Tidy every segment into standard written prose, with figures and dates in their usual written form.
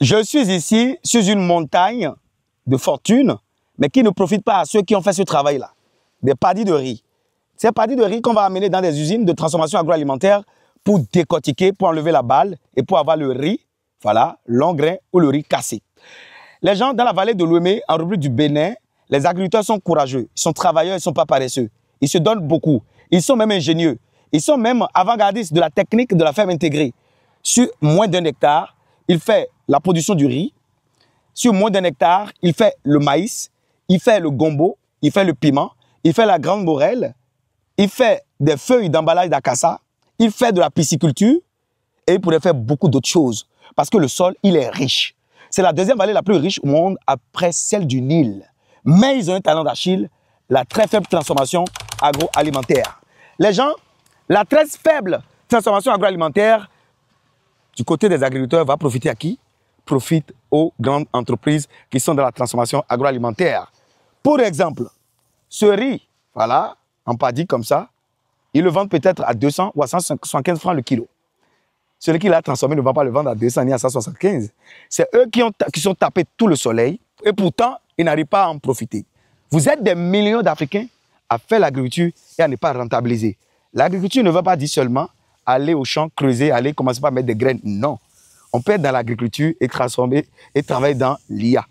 Je suis ici sur une montagne de fortune, mais qui ne profite pas à ceux qui ont fait ce travail-là. Des paddies de riz. Ces paddies de riz qu'on va amener dans des usines de transformation agroalimentaire pour décortiquer, pour enlever la balle et pour avoir le riz, voilà, long grain ou le riz cassé. Les gens dans la vallée de l'Ouémé, en République du Bénin, les agriculteurs sont courageux, ils sont travailleurs, ils ne sont pas paresseux. Ils se donnent beaucoup. Ils sont même ingénieux. Ils sont même avant-gardistes de la technique de la ferme intégrée. Sur moins d'1 hectare, il fait la production du riz. Sur moins d'1 hectare, il fait le maïs, il fait le gombo, il fait le piment, il fait la grande morelle, il fait des feuilles d'emballage d'acassa, il fait de la pisciculture et il pourrait faire beaucoup d'autres choses parce que le sol, il est riche. C'est la deuxième vallée la plus riche au monde après celle du Nil. Mais ils ont un talent d'Achille, la très faible transformation agroalimentaire. Les gens, la très faible transformation agroalimentaire du côté des agriculteurs va profiter à qui? Profite aux grandes entreprises qui sont dans la transformation agroalimentaire. Pour exemple, ce riz, voilà, en paddy comme ça, ils le vendent peut-être à 200 ou à 175 francs le kilo. Celui qui l'a transformé ne va pas le vendre à 200 ni à 175. C'est eux qui sont tapés tout le soleil et pourtant, ils n'arrivent pas à en profiter. Vous êtes des millions d'Africains à faire l'agriculture et à ne pas rentabiliser. L'agriculture ne veut pas dire seulement aller au champ, creuser, aller commencer par mettre des graines. Non. On peut être dans l'agriculture et transformer et travailler dans l'IA.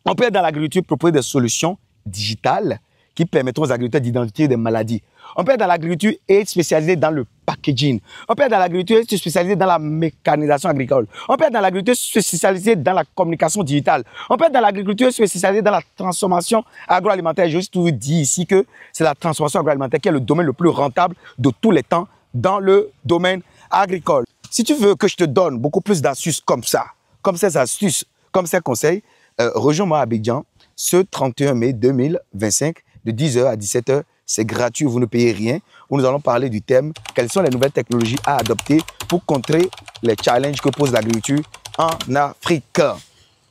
On peut être dans l'agriculture, proposer des solutions digitales qui permettront aux agriculteurs d'identifier des maladies. On peut être dans l'agriculture et être spécialisé dans le packaging. On peut être dans l'agriculture et être spécialisé dans la mécanisation agricole. On peut être dans l'agriculture spécialisé dans la communication digitale. On peut être dans l'agriculture spécialisé dans la transformation agroalimentaire. Je vous dis ici que c'est la transformation agroalimentaire qui est le domaine le plus rentable de tous les temps dans le domaine agricole. Si tu veux que je te donne beaucoup plus d'astuces comme ça, comme ces astuces, comme ces conseils, rejoins-moi à Abidjan ce 31 mai 2025 de 10h à 17h. C'est gratuit, vous ne payez rien. Où nous allons parler du thème « Quelles sont les nouvelles technologies à adopter pour contrer les challenges que pose l'agriculture en Afrique ?»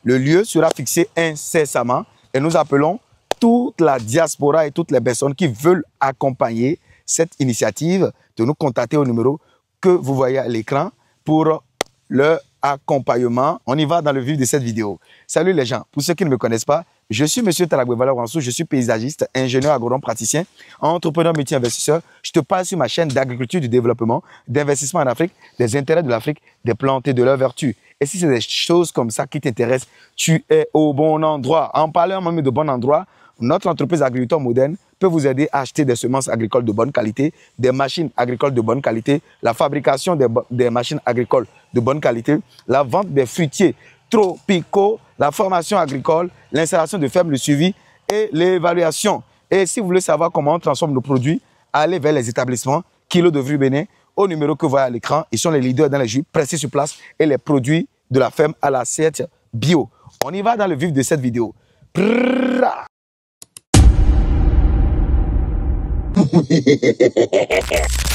Le lieu sera fixé incessamment et nous appelons toute la diaspora et toutes les personnes qui veulent accompagner cette initiative de nous contacter au numéro que vous voyez à l'écran pour leur accompagnement. On y va dans le vif de cette vidéo. Salut les gens, pour ceux qui ne me connaissent pas, je suis M. Talagwebala Wansou, je suis paysagiste, ingénieur agronome praticien, entrepreneur multi-investisseur. Je te parle sur ma chaîne d'agriculture du développement, d'investissement en Afrique, des intérêts de l'Afrique, des plantes et de leurs vertus. Et si c'est des choses comme ça qui t'intéressent, tu es au bon endroit. En parlant même de bon endroit, notre entreprise agriculture moderne peut vous aider à acheter des semences agricoles de bonne qualité, des machines agricoles de bonne qualité, la fabrication des machines agricoles de bonne qualité, la vente des fruitiers tropicaux, la formation agricole, l'installation de fermes, le suivi et l'évaluation. Et si vous voulez savoir comment on transforme nos produits, allez vers les établissements Kilo de Fruits Bénin au numéro que vous voyez à l'écran. Ils sont les leaders dans les jus pressés sur place et les produits de la ferme à l'assiette bio. On y va dans le vif de cette vidéo.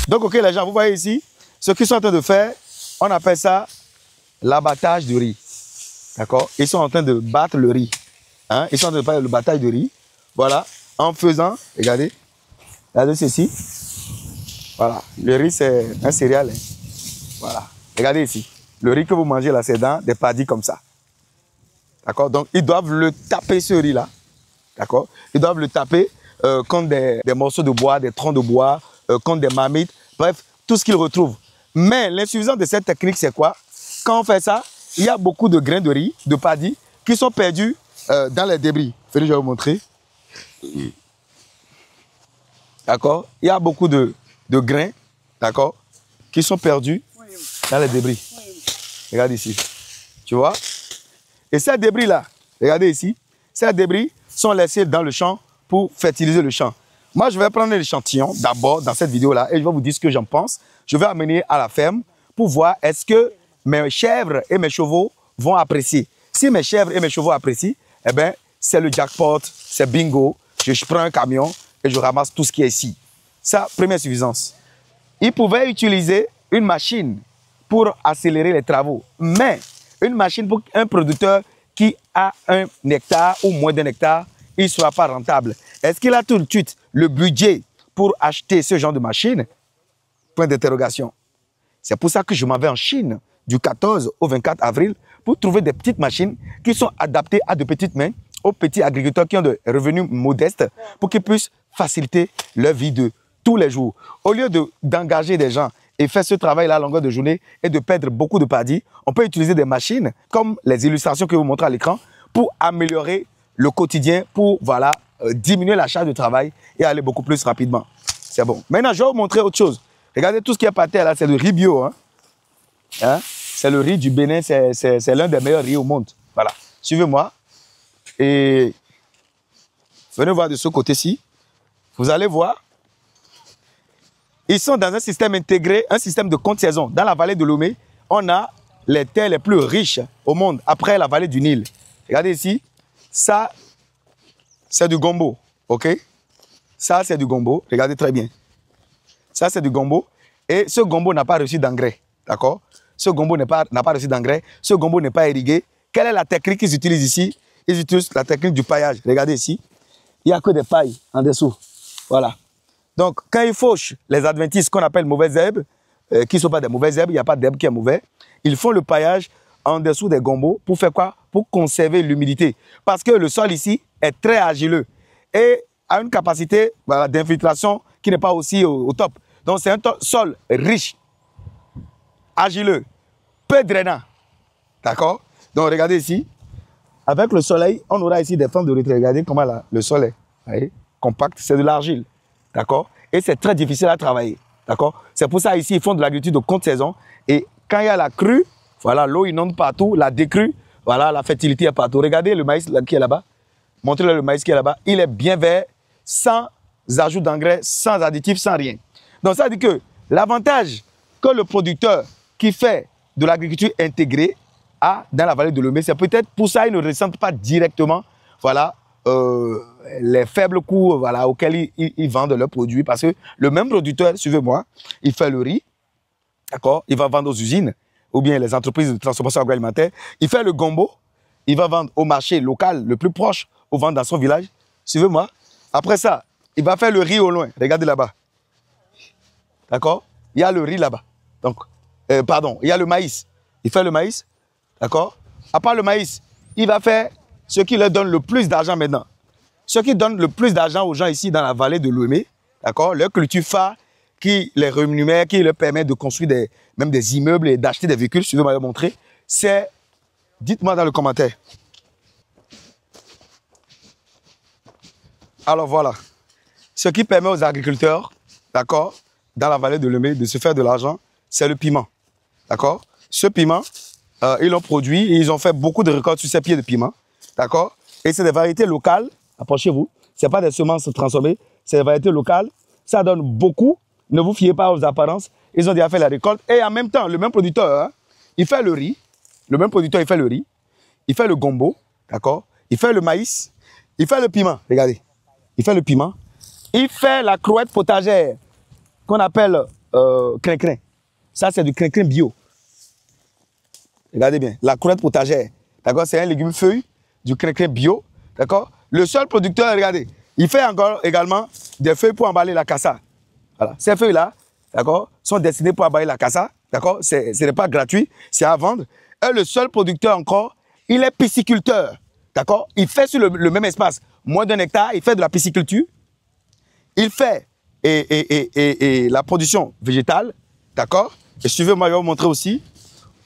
Donc, ok les gens, vous voyez ici, ce qu'ils sont en train de faire, on appelle ça l'abattage de riz. D'accord? Ils sont en train de battre le riz. Hein? Ils sont en train de faire le battage de riz. Voilà. En faisant, regardez, regardez ceci. Voilà. Le riz, c'est un céréal. Hein? Voilà. Regardez ici. Le riz que vous mangez là, c'est dans des paddies comme ça. D'accord? Donc, ils doivent le taper, ce riz-là. D'accord? Ils doivent le taper contre des morceaux de bois, des troncs de bois, contre des marmites. Bref, tout ce qu'ils retrouvent. Mais l'insuffisance de cette technique, c'est quoi? Quand on fait ça, il y a beaucoup de grains de riz, de paddy, qui sont perdus dans les débris. Je vais vous montrer. D'accord? Il y a beaucoup de grains, d'accord, qui sont perdus dans les débris. Regarde ici. Tu vois? Et ces débris-là, regardez ici, ces débris sont laissés dans le champ pour fertiliser le champ. Moi, je vais prendre l'échantillon d'abord dans cette vidéo-là et je vais vous dire ce que j'en pense. Je vais amener à la ferme pour voir est-ce que mes chèvres et mes chevaux vont apprécier. Si mes chèvres et mes chevaux apprécient, eh bien, c'est le jackpot, c'est bingo. Je prends un camion et je ramasse tout ce qui est ici. Ça, première suffisance. Ils pouvaient utiliser une machine pour accélérer les travaux. Mais une machine pour un producteur qui a 1 hectare ou moins d'1 hectare, il ne sera pas rentable. Est-ce qu'il a tout de suite le budget pour acheter ce genre de machine? Point d'interrogation. C'est pour ça que je m'en vais en Chine du 14 au 24 avril pour trouver des petites machines qui sont adaptées à de petites mains, aux petits agriculteurs qui ont des revenus modestes pour qu'ils puissent faciliter leur vie de tous les jours. Au lieu d'engager des gens et faire ce travail-là à longueur de journée et de perdre beaucoup de paddy, on peut utiliser des machines comme les illustrations que je vous montre à l'écran pour améliorer le quotidien, pour voilà, diminuer la charge de travail et aller beaucoup plus rapidement. C'est bon. Maintenant, je vais vous montrer autre chose. Regardez tout ce qui est par terre là, c'est le riz bio. Hein? C'est le riz du Bénin, c'est l'un des meilleurs riz au monde. Voilà. Suivez-moi. Et venez voir de ce côté-ci. Vous allez voir. Ils sont dans un système intégré, un système de compte-saison. Dans la vallée de Lomé, on a les terres les plus riches au monde, après la vallée du Nil. Regardez ici. Ça, c'est du gombo. OK? Ça, c'est du gombo. Regardez très bien. Ça, c'est du gombo. Et ce gombo n'a pas reçu d'engrais. D'accord? Ce gombo n'a pas reçu d'engrais. Ce gombo n'est pas irrigué. Quelle est la technique qu'ils utilisent ici? Ils utilisent la technique du paillage. Regardez ici. Il n'y a que des pailles en dessous. Voilà. Donc, quand ils fauchent les adventices qu'on appelle mauvaises herbes, qui ne sont pas des mauvaises herbes, il n'y a pas d'herbe qui est mauvaise, ils font le paillage en dessous des gombos pour faire quoi? Pour conserver l'humidité. Parce que le sol ici est très argileux et a une capacité voilà, d'infiltration qui n'est pas aussi au top. Donc, c'est un sol riche, argileux, peu drainant. D'accord? Donc, regardez ici. Avec le soleil, on aura ici des formes de retrait. Regardez comment là, le sol est voyez, compact. C'est de l'argile. D'accord? Et c'est très difficile à travailler. D'accord? C'est pour ça ici, ils font de l'agriculture de courte saison. Et quand il y a la crue, voilà, l'eau inonde partout. La décrue, voilà, la fertilité est partout. Regardez le maïs là, qui est là-bas. Montrez-le le maïs qui est là-bas. Il est bien vert, sans ajout d'engrais, sans additifs, sans rien. Donc ça veut dire que l'avantage que le producteur qui fait de l'agriculture intégrée a dans la vallée de Lomé, c'est peut-être pour ça qu'il ne ressent pas directement voilà, les faibles coûts voilà, auxquels ils vendent leurs produits. Parce que le même producteur, suivez-moi, il fait le riz, d'accord, il va vendre aux usines ou bien les entreprises de transformation agroalimentaire. Il fait le gombo, il va vendre au marché local le plus proche, ou vendre dans son village. Suivez-moi. Après ça, il va faire le riz au loin. Regardez là-bas. D'accord? Il y a le riz là-bas. Donc, pardon, il y a le maïs. Il fait le maïs. D'accord? À part le maïs, il va faire ce qui leur donne le plus d'argent maintenant. Ce qui donne le plus d'argent aux gens ici dans la vallée de Lomé, d'accord? Leur culture phare qui les rémunère, qui leur permet de construire même des immeubles et d'acheter des véhicules, si vous m'avez montré, c'est, dites-moi dans le commentaire. Alors voilà, ce qui permet aux agriculteurs, d'accord, dans la vallée de Lomé, de se faire de l'argent, c'est le piment, d'accord? Ce piment, ils l'ont produit et ils ont fait beaucoup de récoltes sur ces pieds de piment, d'accord? Et c'est des variétés locales, approchez-vous, ce n'est pas des semences transformées, c'est des variétés locales, ça donne beaucoup, ne vous fiez pas aux apparences, ils ont déjà fait la récolte et en même temps, le même producteur, hein, il fait le riz, le même producteur, il fait le riz, il fait le gombo, d'accord? Il fait le maïs, il fait le piment, regardez. Il fait le piment. Il fait la crouette potagère qu'on appelle crin-crin. Ça, c'est du crin-crin bio. Regardez bien, la crouette potagère. D'accord? C'est un légume feuille du crin-crin bio. D'accord? Le seul producteur, regardez, il fait encore également des feuilles pour emballer la cassa. Voilà. Ces feuilles-là, d'accord, sont destinées pour emballer la cassa. D'accord? Ce n'est pas gratuit, c'est à vendre. Et le seul producteur encore, il est pisciculteur. D'accord? Il fait sur le même espace, moins d'un hectare, il fait de la pisciculture. Il fait la production végétale. D'accord? Et suivez-moi, je vais vous montrer aussi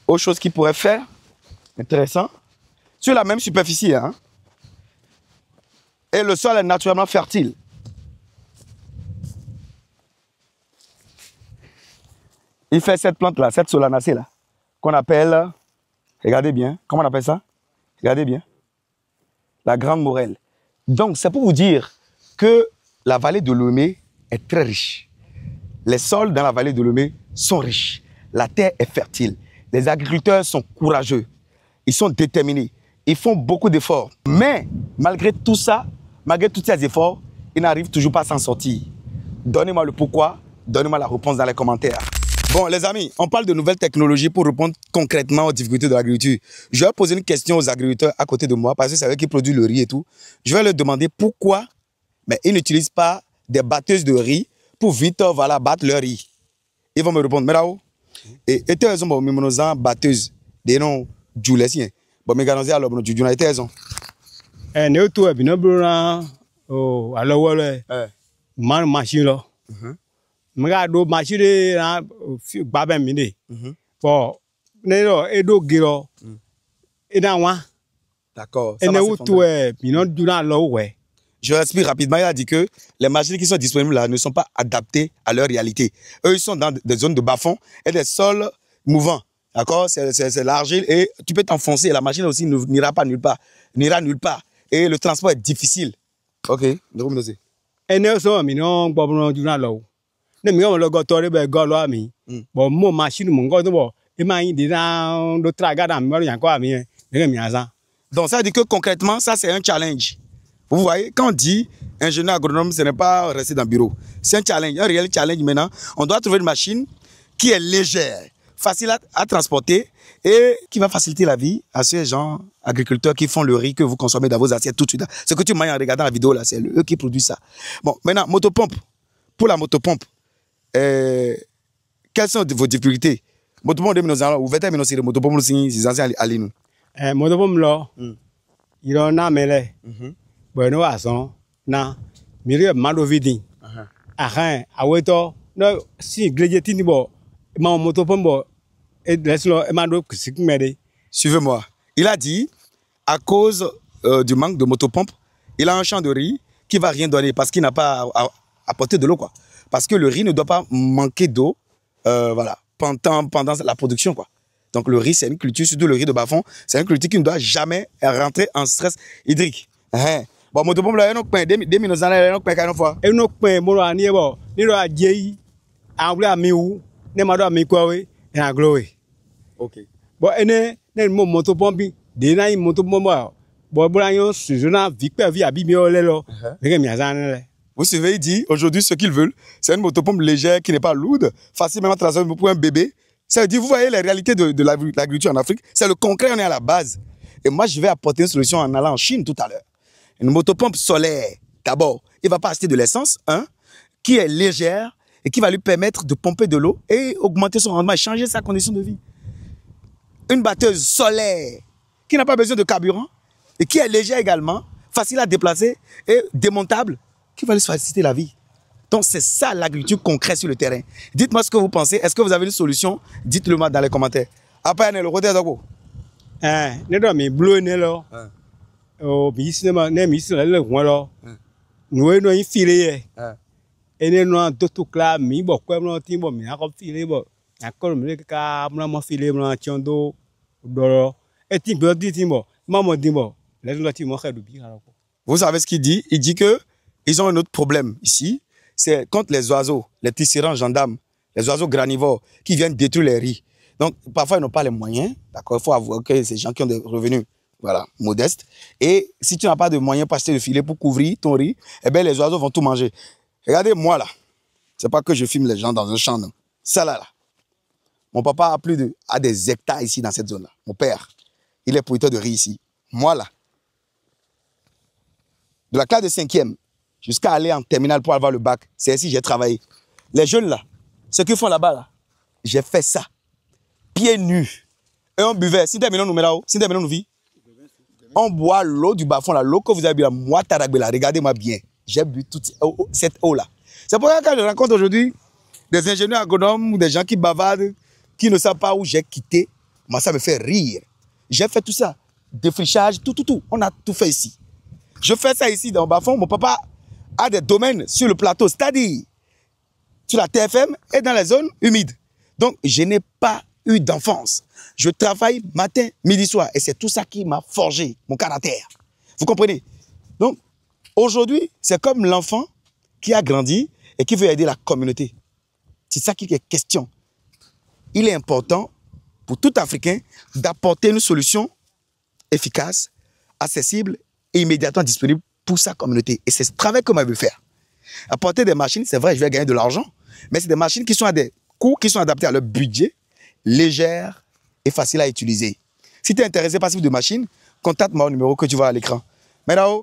autre chose qu'il pourrait faire. Intéressant. Sur la même superficie. Hein? Et le sol est naturellement fertile. Il fait cette plante-là, cette solanacée-là, qu'on appelle, regardez bien, comment on appelle ça? Regardez bien. La grande morelle. Donc, c'est pour vous dire que la vallée de Lomé est très riche. Les sols dans la vallée de Lomé sont riches. La terre est fertile. Les agriculteurs sont courageux. Ils sont déterminés. Ils font beaucoup d'efforts. Mais, malgré tout ça, malgré tous ces efforts, ils n'arrivent toujours pas à s'en sortir. Donnez-moi le pourquoi. Donnez-moi la réponse dans les commentaires. Bon, les amis, on parle de nouvelles technologies pour répondre concrètement aux difficultés de l'agriculture. Je vais poser une question aux agriculteurs à côté de moi, parce que c'est eux qui produisent le riz et tout. Je vais leur demander pourquoi ils n'utilisent pas des batteuses de riz pour vite voilà, battre leur riz. Ils vont me répondre, mais là-haut, Et était raison, bon, mais nous avons batteuse, des noms, Julesien. Bon, mais garantis alors, nous avons été raison. Ne tout est bien, oh, alors, ouais, machine là. M'gado machine na babé mine. Bon, ne lo edo giro. Et dans moi. D'accord. Et ne tout est bien, durant l'eau, ouais. Je respire rapidement. Il a dit que les machines qui sont disponibles là ne sont pas adaptées à leur réalité. Eux, ils sont dans des zones de bas-fond et des sols mouvants. D'accord? C'est l'argile et tu peux t'enfoncer. La machine aussi n'ira pas nulle part. N'ira nulle part. Et le transport est difficile. Ok. Et ne sont bien, bon, durant l'eau. Ne me le gâteau de galo à mi. Bon, mon machine, mon gâteau, bon, et ma idée dans le travail dans le encore à mi. Donc, ça veut dire que concrètement, ça, c'est un challenge. Vous voyez, quand on dit ingénieur agronome, ce n'est pas rester dans le bureau. C'est un challenge, un réel challenge maintenant. On doit trouver une machine qui est légère, facile à transporter et qui va faciliter la vie à ces gens agriculteurs qui font le riz que vous consommez dans vos assiettes tout de suite. Ce que tu manges en regardant la vidéo, là, c'est eux qui produisent ça. Bon, maintenant, motopompe. Pour la motopompe, quelles sont vos difficultés? Motopompe, vous faites une motopompe, c'est ancien à l'île. Motopompe, là, il en a mêlé. Bueno ason na miri mado vidi aha aweto no si glejetin ni bo ma moto pombo et laisse-le mado sikmede. Suivez-moi. Il a dit à cause du manque de motopompe, il a un champ de riz qui va rien donner parce qu'il n'a pas à apporter de l'eau quoi. Parce que le riz ne doit pas manquer d'eau voilà pendant la production quoi. Donc le riz c'est une culture, surtout le riz de bas-fond, c'est une culture qui ne doit jamais rentrer en stress hydrique. Bon, motopompe là, on a 2000 ans, on a une fois. Et on a mon année, bon, ni le adjei, en vrai, miou, ne m'a donné quoi, et en gloé. Ok. Bon, et ne motopompe, des nains motopompe, bon, bon, je n'ai vu pas vie à Bimio, vous savez, il dit, aujourd'hui, ce qu'ils veulent, c'est une motopompe légère qui n'est pas lourde, facilement transformable pour un bébé. Ça veut dire, vous voyez les réalités de l'agriculture en Afrique, c'est le concret, on est à la base. Et moi, je vais apporter une solution en allant en Chine tout à l'heure. Une motopompe solaire, d'abord, il ne va pas acheter de l'essence, qui est légère et qui va lui permettre de pomper de l'eau et augmenter son rendement et changer sa condition de vie. Une batteuse solaire qui n'a pas besoin de carburant et qui est légère également, facile à déplacer et démontable, qui va lui faciliter la vie. Donc c'est ça l'agriculture concrète sur le terrain. Dites-moi ce que vous pensez. Est-ce que vous avez une solution? Dites-le moi dans les commentaires. Après, le côté d'abord. Oh, bisema ne misela le wolo no no infile ene no to kla mi bo kwa no ti bo mi akọ file bo akọ mi ka mo file mo chondo doro e ti bo di ti bo mamo di bo le lo ti mo xedu bi ara ko. Vous savez ce qu'il dit? Il dit que ils ont un autre problème ici, c'est contre les oiseaux, les tisserands gendarmes, les oiseaux granivores qui viennent détruire les riz. Donc parfois ils n'ont pas les moyens, d'accord, il faut avouer que ces gens qui ont des revenus voilà, modeste. Et si tu n'as pas de moyens pour acheter le filet pour couvrir ton riz, eh bien, les oiseaux vont tout manger. Regardez, moi, là. C'est pas que je filme les gens dans un champ, non. Ça, là. Mon papa a des hectares ici, dans cette zone-là. Mon père, il est producteur de riz ici. Moi, là. De la classe de 5e jusqu'à aller en terminale pour avoir le bac, c'est ici que j'ai travaillé. Les jeunes, là, ce qu'ils font là-bas, là, j'ai fait ça. Pieds nus. Et on buvait. Si des millions nous met là-haut, si des millions nous vit. On boit l'eau du bas-fond, l'eau que vous avez bu, moi, Tarabela, regardez-moi bien. J'ai bu toute cette eau-là. C'est pour ça que quand je rencontre aujourd'hui des ingénieurs agronomes ou des gens qui bavardent, qui ne savent pas où j'ai quitté, moi, ça me fait rire. J'ai fait tout ça. Défrichage, tout. On a tout fait ici. Je fais ça ici dans le bas-fond. Mon papa a des domaines sur le plateau, c'est-à-dire sur la TFM et dans les zones humides. Donc, je n'ai pas eu d'enfance. Je travaille matin, midi, soir. Et c'est tout ça qui m'a forgé mon caractère. Vous comprenez? Donc, aujourd'hui, c'est comme l'enfant qui a grandi et qui veut aider la communauté. C'est ça qui est question. Il est important pour tout Africain d'apporter une solution efficace, accessible et immédiatement disponible pour sa communauté. Et c'est ce travail que moi je veux faire. Apporter des machines, c'est vrai, je vais gagner de l'argent, mais c'est des machines qui sont à des coûts qui sont adaptés à leur budget, légères et faciles à utiliser. Si tu es intéressé par ce type de machine, contacte-moi au numéro que tu vois à l'écran. Maintenant,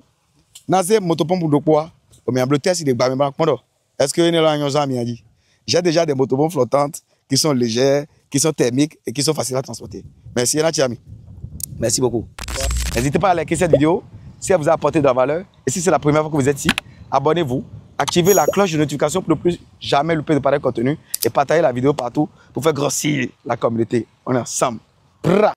motopompe de quoi? Est-ce que j'ai déjà des motopompes flottantes qui sont légères qui sont thermiques et qui sont faciles à transporter. Merci, Yana Chiami. Merci beaucoup. N'hésitez pas à liker cette vidéo si elle vous a apporté de la valeur. Et si c'est la première fois que vous êtes ici, abonnez-vous, activez la cloche de notification pour ne plus jamais louper de pareil contenu et partagez la vidéo partout pour faire grossir la communauté. On est ensemble. Bra.